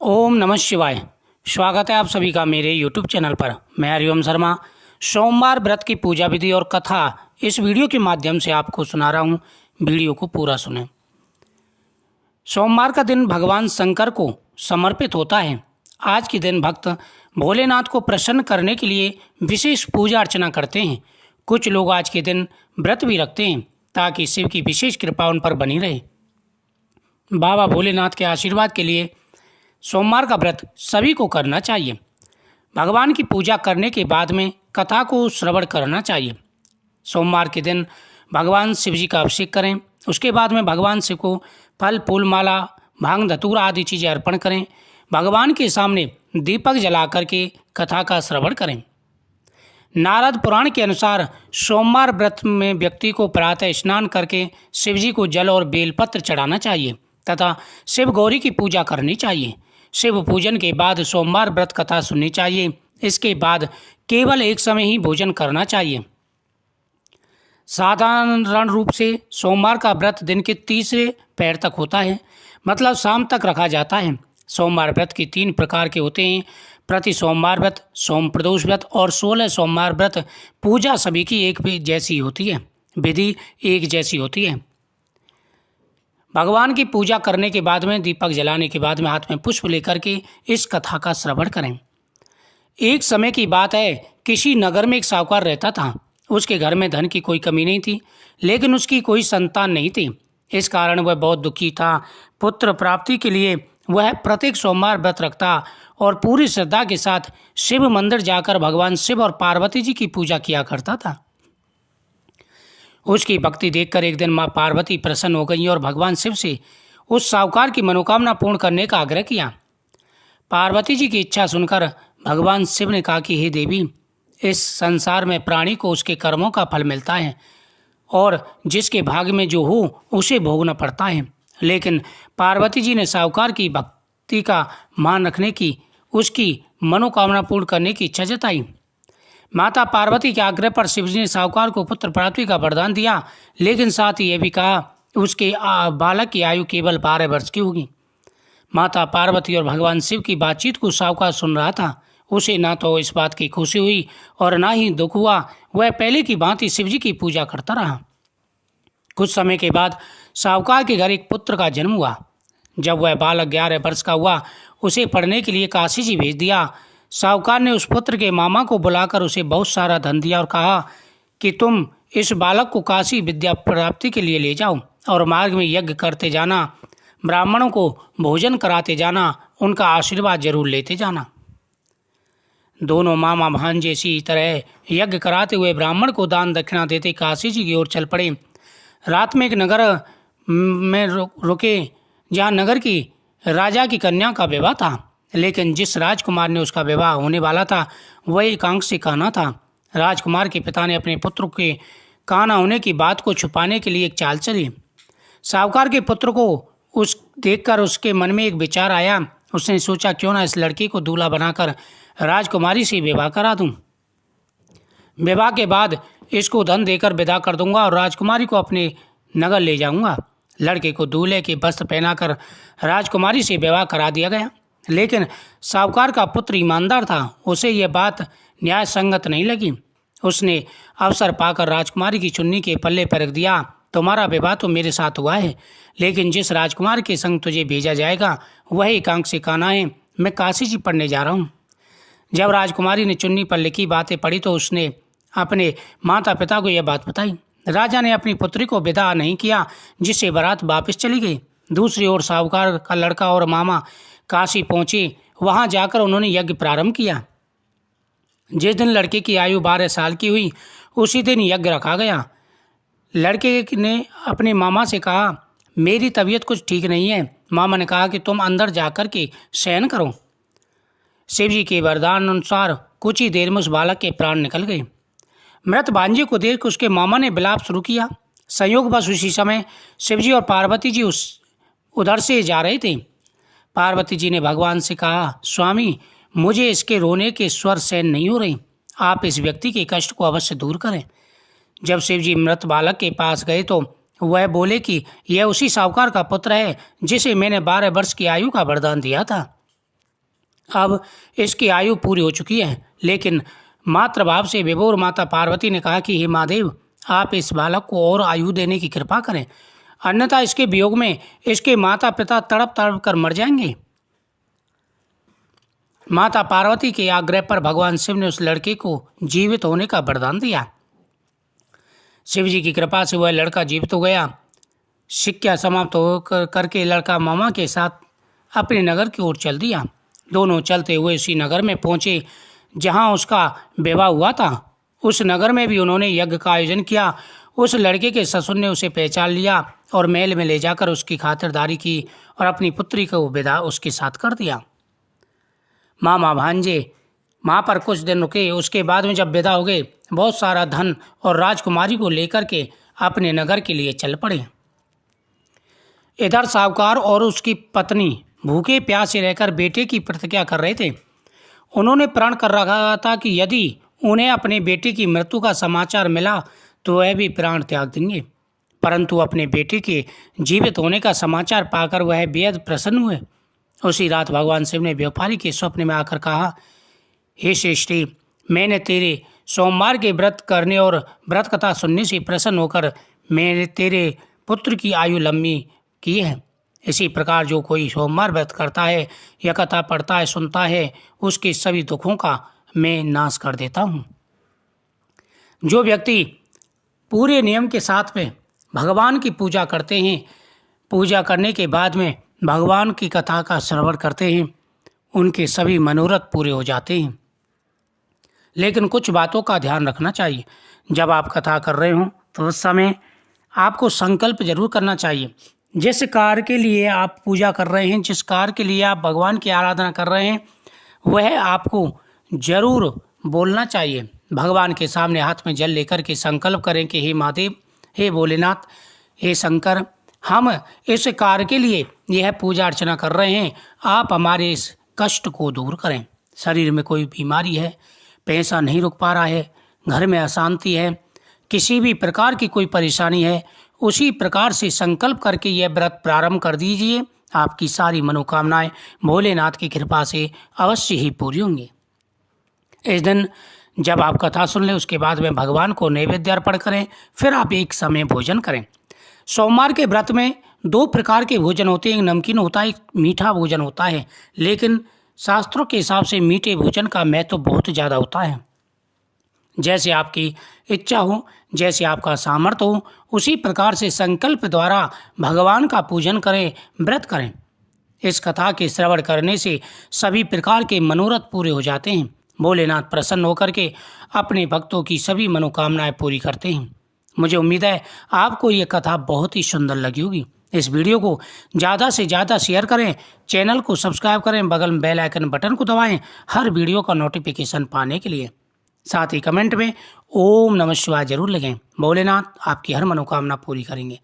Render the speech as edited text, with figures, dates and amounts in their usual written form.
ओम नमः शिवाय। स्वागत है आप सभी का मेरे YouTube चैनल पर। मैं हरिओम शर्मा सोमवार व्रत की पूजा विधि और कथा इस वीडियो के माध्यम से आपको सुना रहा हूँ। वीडियो को पूरा सुनें। सोमवार का दिन भगवान शंकर को समर्पित होता है। आज के दिन भक्त भोलेनाथ को प्रसन्न करने के लिए विशेष पूजा अर्चना करते हैं। कुछ लोग आज के दिन व्रत भी रखते हैं ताकि शिव की विशेष कृपा उन पर बनी रहे। बाबा भोलेनाथ के आशीर्वाद के लिए सोमवार का व्रत सभी को करना चाहिए। भगवान की पूजा करने के बाद में कथा को श्रवण करना चाहिए। सोमवार के दिन भगवान शिव जी का अभिषेक करें। उसके बाद में भगवान शिव को फल फूल माला भांग धतूरा आदि चीज़ें अर्पण करें। भगवान के सामने दीपक जला करके कथा का श्रवण करें। नारद पुराण के अनुसार सोमवार व्रत में व्यक्ति को प्रातः स्नान करके शिव जी को जल और बेलपत्र चढ़ाना चाहिए तथा शिव गौरी की पूजा करनी चाहिए। शिव पूजन के बाद सोमवार व्रत कथा सुननी चाहिए। इसके बाद केवल एक समय ही भोजन करना चाहिए। साधारण रूप से सोमवार का व्रत दिन के तीसरे पहर तक होता है, मतलब शाम तक रखा जाता है। सोमवार व्रत के 3 प्रकार के होते हैं: प्रति सोमवार व्रत, सोम प्रदोष व्रत और 16 सोमवार व्रत। पूजा सभी की एक भी जैसी होती है, विधि एक जैसी होती है। भगवान की पूजा करने के बाद में दीपक जलाने के बाद में हाथ में पुष्प लेकर के इस कथा का श्रवण करें। एक समय की बात है, किसी नगर में एक साहूकार रहता था। उसके घर में धन की कोई कमी नहीं थी, लेकिन उसकी कोई संतान नहीं थी। इस कारण वह बहुत दुखी था। पुत्र प्राप्ति के लिए वह प्रत्येक सोमवार व्रत रखता और पूरी श्रद्धा के साथ शिव मंदिर जाकर भगवान शिव और पार्वती जी की पूजा किया करता था। उसकी भक्ति देखकर एक दिन माँ पार्वती प्रसन्न हो गई और भगवान शिव से उस साहूकार की मनोकामना पूर्ण करने का आग्रह किया। पार्वती जी की इच्छा सुनकर भगवान शिव ने कहा कि हे देवी, इस संसार में प्राणी को उसके कर्मों का फल मिलता है और जिसके भाग्य में जो हो उसे भोगना पड़ता है। लेकिन पार्वती जी ने साहूकार की भक्ति का मान रखने की, उसकी मनोकामना पूर्ण करने की इच्छा जताई। माता पार्वती के आग्रह पर शिवजी ने साहूकार को पुत्र प्राप्ति का वरदान दिया, लेकिन साथ ही यह भी कहा उसके बालक की आयु केवल 12 वर्ष की होगी। माता पार्वती और भगवान शिव की बातचीत को साहूकार सुन रहा था। उसे ना तो इस बात की खुशी हुई और ना ही दुख हुआ। वह पहले की भांति शिवजी की पूजा करता रहा। कुछ समय के बाद साहूकार के घर एक पुत्र का जन्म हुआ। जब वह बालक 11 वर्ष का हुआ, उसे पढ़ने के लिए काशी जी भेज दिया। साहूकार ने उस पुत्र के मामा को बुलाकर उसे बहुत सारा धन दिया और कहा कि तुम इस बालक को काशी विद्या प्राप्ति के लिए ले जाओ और मार्ग में यज्ञ करते जाना, ब्राह्मणों को भोजन कराते जाना, उनका आशीर्वाद जरूर लेते जाना। दोनों मामा भांजे इसी तरह यज्ञ कराते हुए ब्राह्मण को दान दक्षिणा देते काशी जी की ओर चल पड़े। रात में एक नगर में रुके जहाँ नगर की राजा की कन्या का विवाह था, लेकिन जिस राजकुमार ने उसका विवाह होने वाला था वह एकांक्षी कान्हा था। राजकुमार के पिता ने अपने पुत्र के कान्हा होने की बात को छुपाने के लिए एक चाल चली। साहूकार के पुत्र को उस देखकर उसके मन में एक विचार आया। उसने सोचा क्यों ना इस लड़की को दूल्हा बनाकर राजकुमारी से विवाह करा दूं। विवाह के बाद इसको धन देकर विदा कर दूंगा और राजकुमारी को अपने नगर ले जाऊंगा। लड़के को दूल्हे के वस्त्र पहनाकर राजकुमारी से विवाह करा दिया गया, लेकिन साहूकार का पुत्र ईमानदार था। उसे यह बात न्याय संगत नहीं लगी। उसने अवसर पाकर राजकुमारी की चुन्नी के पल्ले पर रख दिया, तुम्हारा विवाह तो मेरे साथ हुआ है, लेकिन जिस राजकुमार के संग तुझे भेजा जाएगा वह एकांक्षी कान्हा है। मैं काशी जी पढ़ने जा रहा हूँ। जब राजकुमारी ने चुन्नी पर लिखी बातें पढ़ी तो उसने अपने माता पिता को यह बात बताई। राजा ने अपनी पुत्री को विदा नहीं किया, जिससे बारात वापस चली गई। दूसरी ओर साहूकार का लड़का और मामा काशी पहुंचे। वहां जाकर उन्होंने यज्ञ प्रारंभ किया। जिस दिन लड़के की आयु 12 साल की हुई, उसी दिन यज्ञ रखा गया। लड़के ने अपने मामा से कहा, मेरी तबीयत कुछ ठीक नहीं है। मामा ने कहा कि तुम अंदर जाकर के शयन करो। शिवजी के वरदान अनुसार कुछ ही देर में उस बालक के प्राण निकल गए। मृत भांजे को देख उसके मामा ने विलाप शुरू किया। संयोगवश उसी समय शिवजी और पार्वती जी उधर से जा रहे थे। पार्वती जी ने भगवान से कहा, स्वामी, मुझे इसके रोने के स्वर सहन नहीं हो रहे। आप इस व्यक्ति के कष्ट को अवश्य दूर करें। जब शिवजी मृत बालक के पास गए तो वह बोले कि यह उसी साहूकार का पुत्र है जिसे मैंने 12 वर्ष की आयु का वरदान दिया था। अब इसकी आयु पूरी हो चुकी है। लेकिन मातृभाव से विभोर माता पार्वती ने कहा कि हे महादेव, आप इस बालक को और आयु देने की कृपा करें, अन्यथा इसके वियोग में इसके माता पिता तड़प तड़प कर मर जाएंगे। माता पार्वती के आग्रह पर भगवान शिव ने उस लड़के को जीवित होने का वरदान दिया। शिव जी की कृपा से वह लड़का जीवित हो गया। शिक्षा समाप्त होकर करके लड़का मामा के साथ अपने नगर की ओर चल दिया। दोनों चलते हुए उसी नगर में पहुंचे जहां उसका विवाह हुआ था। उस नगर में भी उन्होंने यज्ञ का आयोजन किया। उस लड़के के ससुर ने उसे पहचान लिया और महल में ले जाकर उसकी खातिरदारी की और अपनी पुत्री को विदा उसके साथ कर दिया। मामा भांजे माँ पर कुछ दिन रुके। उसके बाद में जब विदा हो गए, बहुत सारा धन और राजकुमारी को लेकर के अपने नगर के लिए चल पड़े। इधर साहूकार और उसकी पत्नी भूखे प्यासे रहकर बेटे की प्रतीक्षा कर रहे थे। उन्होंने प्रण कर रखा था कि यदि उन्हें अपने बेटे की मृत्यु का समाचार मिला तो वह भी प्राण त्याग देंगे। परंतु अपने बेटे के जीवित होने का समाचार पाकर वह बेहद प्रसन्न हुए। उसी रात भगवान शिव ने व्यापारी के स्वप्न में आकर कहा, हे श्रेष्ठी, मैंने तेरे सोमवार के व्रत करने और व्रत कथा सुनने से प्रसन्न होकर मैंने तेरे पुत्र की आयु लंबी की है। इसी प्रकार जो कोई सोमवार व्रत करता है या कथा पढ़ता है, सुनता है, उसके सभी दुखों का मैं नाश कर देता हूँ। जो व्यक्ति पूरे नियम के साथ में भगवान की पूजा करते हैं, पूजा करने के बाद में भगवान की कथा का श्रवण करते हैं, उनके सभी मनोरथ पूरे हो जाते हैं। लेकिन कुछ बातों का ध्यान रखना चाहिए। जब आप कथा कर रहे हों तो उस समय आपको संकल्प जरूर करना चाहिए। जिस कार्य के लिए आप पूजा कर रहे हैं, जिस कार्य के लिए आप भगवान की आराधना कर रहे हैं, वह आपको जरूर बोलना चाहिए। भगवान के सामने हाथ में जल लेकर के संकल्प करें कि हे महादेव, हे भोलेनाथ, हे शंकर, हम इस कार्य के लिए यह पूजा अर्चना कर रहे हैं, आप हमारे इस कष्ट को दूर करें। शरीर में कोई बीमारी है, पैसा नहीं रुक पा रहा है, घर में अशांति है, किसी भी प्रकार की कोई परेशानी है, उसी प्रकार से संकल्प करके यह व्रत प्रारंभ कर दीजिए। आपकी सारी मनोकामनाएं भोलेनाथ की कृपा से अवश्य ही पूरी होंगी। इस दिन जब आप कथा सुन लें, उसके बाद में भगवान को नैवेद्य अर्पण करें, फिर आप एक समय भोजन करें। सोमवार के व्रत में 2 प्रकार के भोजन होते हैं, एक नमकीन होता है, एक मीठा भोजन होता है। लेकिन शास्त्रों के हिसाब से मीठे भोजन का महत्व बहुत ज़्यादा होता है। जैसे आपकी इच्छा हो, जैसे आपका सामर्थ्य हो, उसी प्रकार से संकल्प द्वारा भगवान का पूजन करें, व्रत करें। इस कथा के श्रवण करने से सभी प्रकार के मनोरथ पूरे हो जाते हैं। भोलेनाथ प्रसन्न होकर के अपने भक्तों की सभी मनोकामनाएं पूरी करते हैं। मुझे उम्मीद है आपको ये कथा बहुत ही सुंदर लगी होगी। इस वीडियो को ज़्यादा से ज़्यादा शेयर करें, चैनल को सब्सक्राइब करें, बगल में बेल आइकन बटन को दबाएं हर वीडियो का नोटिफिकेशन पाने के लिए। साथ ही कमेंट में ओम नमः शिवाय जरूर लिखें। भोलेनाथ आपकी हर मनोकामना पूरी करेंगे।